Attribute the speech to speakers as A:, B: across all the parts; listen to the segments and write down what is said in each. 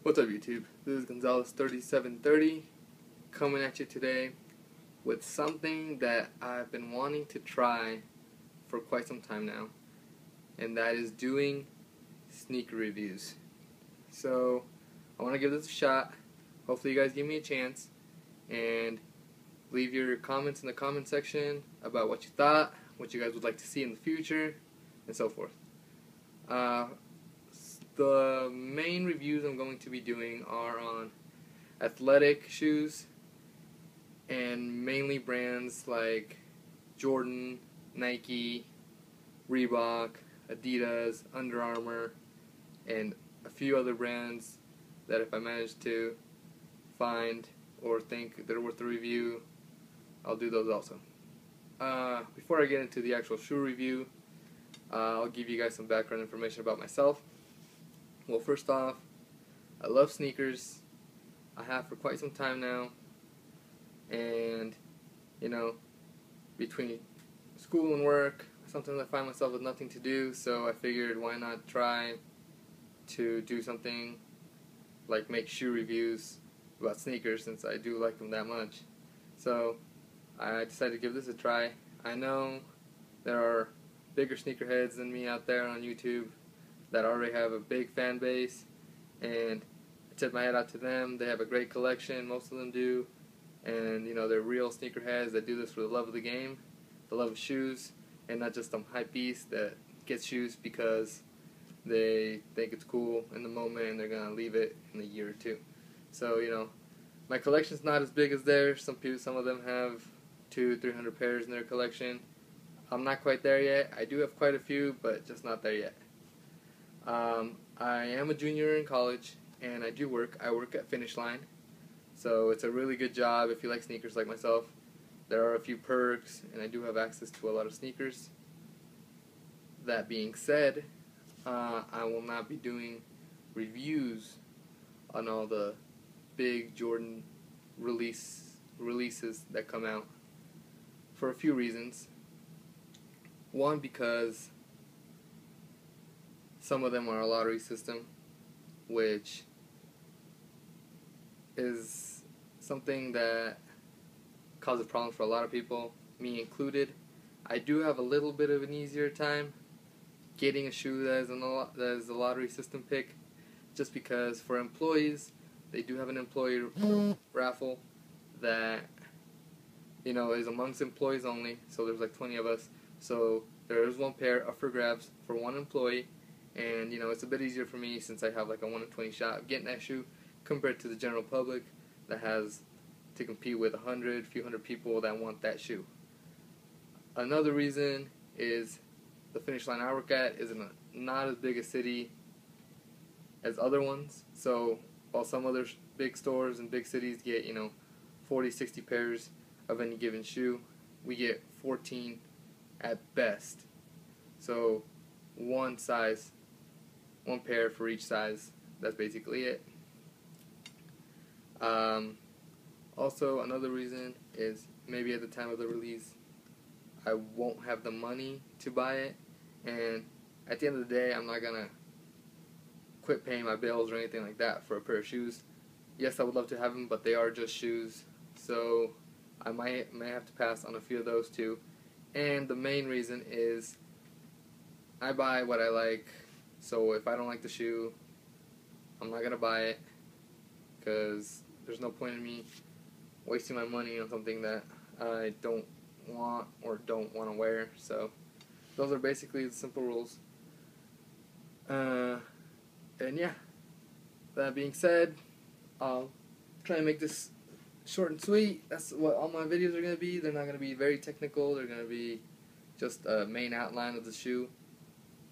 A: What's up, YouTube? This is Gonzalez3730 coming at you today with something that I've been wanting to try for quite some time now, and that is doing sneaker reviews. So I want to give this a shot. Hopefully you guys give me a chance and leave your comments in the comment section about what you thought, what you guys would like to see in the future, and so forth. The main reviews I'm going to be doing are on athletic shoes and mainly brands like Jordan, Nike, Reebok, Adidas, Under Armour, and a few other brands that if I manage to find or think they're worth a review, I'll do those also. Before I get into the actual shoe review, I'll give you guys some background information about myself. Well, first off, I love sneakers. I have for quite some time now. And, between school and work, sometimes I find myself with nothing to do, so I figured why not try to do something like make shoe reviews about sneakers since I do like them that much. So I decided to give this a try. I know there are bigger sneakerheads than me out there on YouTube that already have a big fan base, and I tip my head out to them. They have a great collection, most of them do, and they're real sneakerheads that do this for the love of the game, the love of shoes, and not just some hype beast that gets shoes because they think it's cool in the moment and they're gonna leave it in a year or two. So my collection's not as big as theirs. Some of them have 200-300 pairs in their collection. I'm not quite there yet. I do have quite a few, but just not there yet. I am a junior in college, and I do work. I work at Finish Line, so it's a really good job if you like sneakers like myself. There are a few perks, and I do have access to a lot of sneakers. That being said, I will not be doing reviews on all the big Jordan releases that come out for a few reasons. One, because some of them are a lottery system, which is something that causes problems for a lot of people, me included. I do have a little bit of an easier time getting a shoe that is a lottery system pick, just because for employees, they do have an employee raffle that is amongst employees only, so there's like 20 of us, so there is one pair up for grabs for one employee. And, it's a bit easier for me since I have like a 1 in 20 shot of getting that shoe compared to the general public that has to compete with a few hundred people that want that shoe. Another reason is the Finish Line I work at is in not as big a city as other ones. So while some other big stores and big cities get, 40, 60 pairs of any given shoe, we get 14 at best. So one pair for each size. That's basically it. Also, another reason is maybe at the time of the release, I won't have the money to buy it, and at the end of the day, I'm not gonna quit paying my bills or anything like that for a pair of shoes. Yes, I would love to have them, but they are just shoes, so I may have to pass on a few of those too. And the main reason is I buy what I like. So if I don't like the shoe, I'm not going to buy it, because there's no point in me wasting my money on something that I don't want or don't want to wear. So those are basically the simple rules. And yeah, that being said, I'll try and make this short and sweet. That's what all my videos are going to be. They're not going to be very technical. They're going to be just a main outline of the shoe.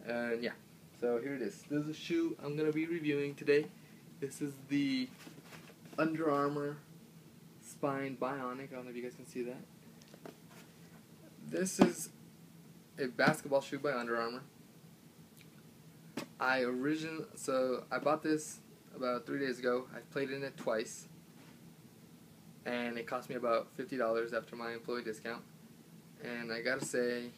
A: And yeah. So here it is. This is a shoe I'm going to be reviewing today. This is the Under Armour Spine Bionic. I don't know if you guys can see that. This is a basketball shoe by Under Armour. I bought this about 3 days ago. I played in it twice, and it cost me about $50 after my employee discount. And I gotta say,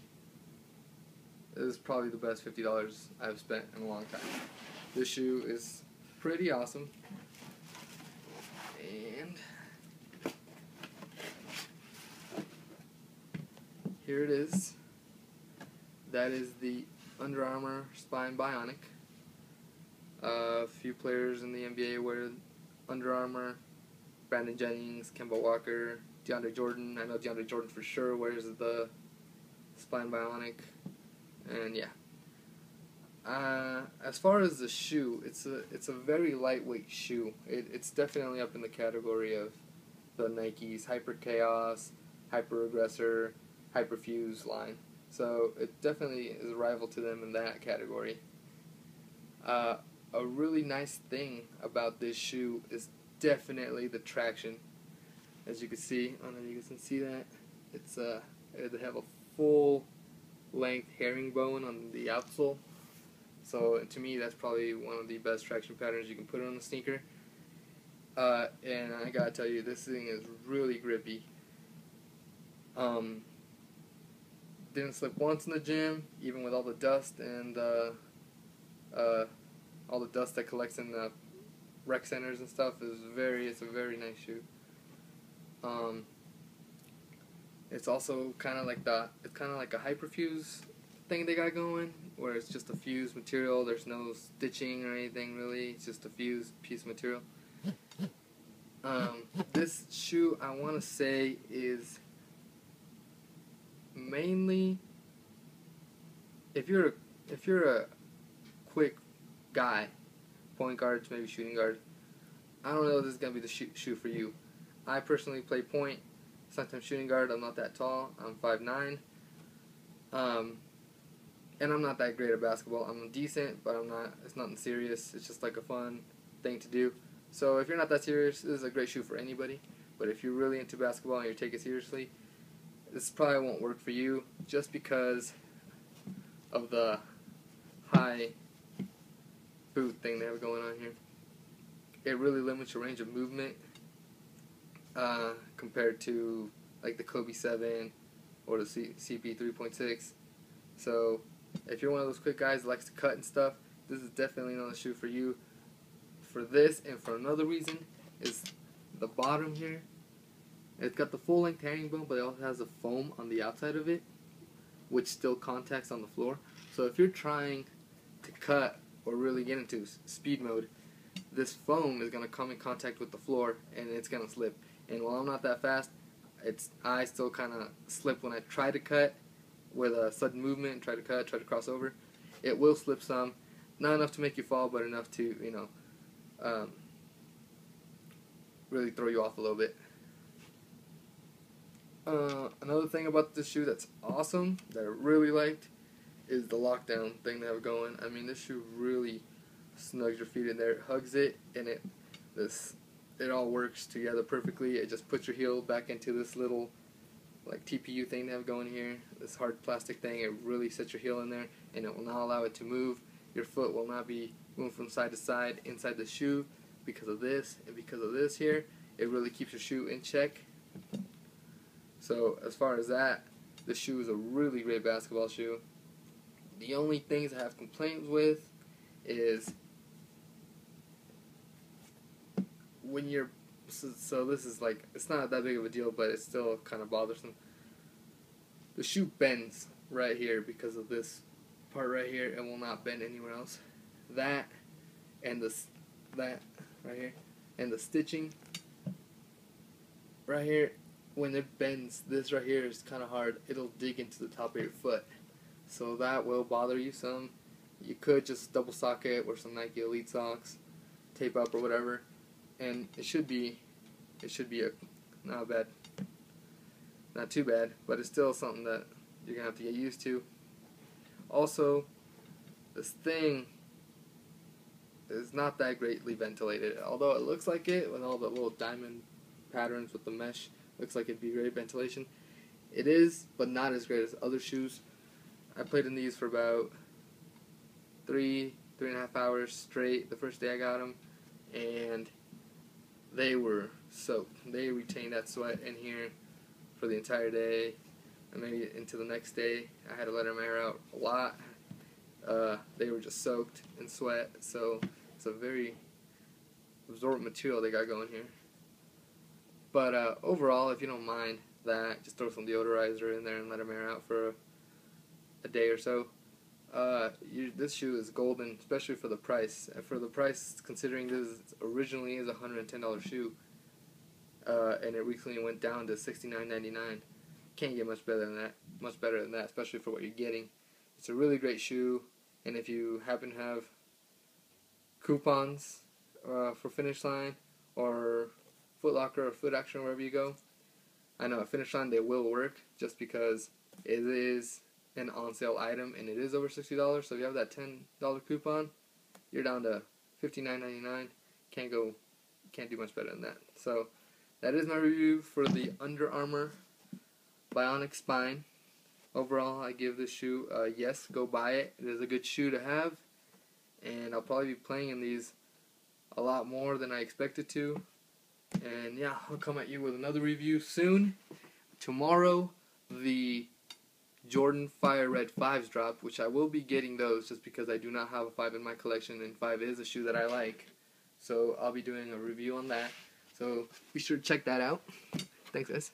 A: this is probably the best $50 I've spent in a long time. This shoe is pretty awesome. And here it is. That is the Under Armour Spine Bionic. A few players in the NBA wear Under Armour. Brandon Jennings, Kemba Walker, DeAndre Jordan. I know DeAndre Jordan for sure wears the Spine Bionic. And yeah. As far as the shoe, it's a very lightweight shoe. It's definitely up in the category of the Nike's Hyper Chaos, Hyper Aggressor, Hyper Fuse line. So it definitely is a rival to them in that category. A really nice thing about this shoe is definitely the traction. As you can see, I don't know if you guys can see that. It's they have a full length herringbone on the outsole. So to me, that's probably one of the best traction patterns you can put on a sneaker. And I gotta tell you, this thing is really grippy. Didn't slip once in the gym, even with all the dust and all the dust that collects in the rec centers and stuff. It's a very nice shoe. It's also kind of like a Hyperfuse thing they got going, where it's just a fused material. There's no stitching or anything really. It's just a fused piece of material. This shoe, I want to say, is mainly if you're a quick guy, point guard, maybe shooting guard. I don't know if this is gonna be the shoe for you. I personally play point, sometimes shooting guard. I'm not that tall. I'm 5'9". And I'm not that great at basketball. I'm decent, but I'm not. It's nothing serious. It's just like a fun thing to do. So if you're not that serious, this is a great shoe for anybody. But if you're really into basketball and you take it seriously, this probably won't work for you, just because of the high boot thing they have going on here. It really limits your range of movement compared to like the Kobe 7 or the CP 3.6. So if you're one of those quick guys that likes to cut and stuff, this is definitely not a shoe for you. For this and for another reason is the bottom here. It's got the full length herringbone, but it also has a foam on the outside of it, which still contacts on the floor. So if you're trying to cut or really get into speed mode, this foam is going to come in contact with the floor and it's going to slip. And while I'm not that fast, I still kind of slip when I try to cut with a sudden movement, try to cross over. It will slip some, not enough to make you fall, but enough to, really throw you off a little bit. Another thing about this shoe that's awesome, that I really liked, is the lockdown thing they have going. I mean, this shoe really snugs your feet in there. It hugs it, and it all works together perfectly. It just puts your heel back into this little like TPU thing they have going here. This hard plastic thing. It really sets your heel in there, and it will not allow it to move. Your foot will not be moving from side to side inside the shoe because of this, and because of this here, it really keeps your shoe in check. So as far as that, this shoe is a really great basketball shoe. The only things I have complaints with is when you're, so this is like, it's not that big of a deal, but it's still kind of bothersome. The shoe bends right here because of this part right here. It will not bend anywhere else. That and that right here, and the stitching right here, when it bends, this right here is kind of hard. It'll dig into the top of your foot, so that will bother you some. You could just double sock it or some Nike Elite socks, tape up or whatever, and it should be not bad, not too bad, but it's still something that you're gonna have to get used to. Also, this thing is not that greatly ventilated, although it looks like it with all the little diamond patterns with the mesh. Looks like it'd be great ventilation. It is, but not as great as other shoes. I played in these for about 3.5 hours straight the first day I got them, and they were soaked. They retained that sweat in here for the entire day, and maybe into the next day. I had to let my hair out a lot. They were just soaked in sweat, so it's a very absorbent material they got going here. But overall, if you don't mind that, just throw some deodorizer in there and let them air out for a day or so. This shoe is golden, especially for the price. For the price, considering this originally is a $110 shoe, and it recently went down to $69.99. Can't get much better than that. Much better than that, especially for what you're getting. It's a really great shoe, and if you happen to have coupons for Finish Line or Foot Locker or Foot Action, wherever you go, I know at Finish Line they will work, just because it is an on-sale item and it is over $60. So if you have that $10 coupon, you're down to $59.99. Can't do much better than that. So that is my review for the Under Armour Bionic Spine. Overall, I give this shoe a yes, go buy it. It is a good shoe to have, and I'll probably be playing in these a lot more than I expected to. And yeah, I'll come at you with another review soon. Tomorrow, the Jordan Fire Red 5s drop, which I will be getting those just because I do not have a 5 in my collection, and 5 is a shoe that I like. So I'll be doing a review on that. So be sure to check that out. Thanks, guys.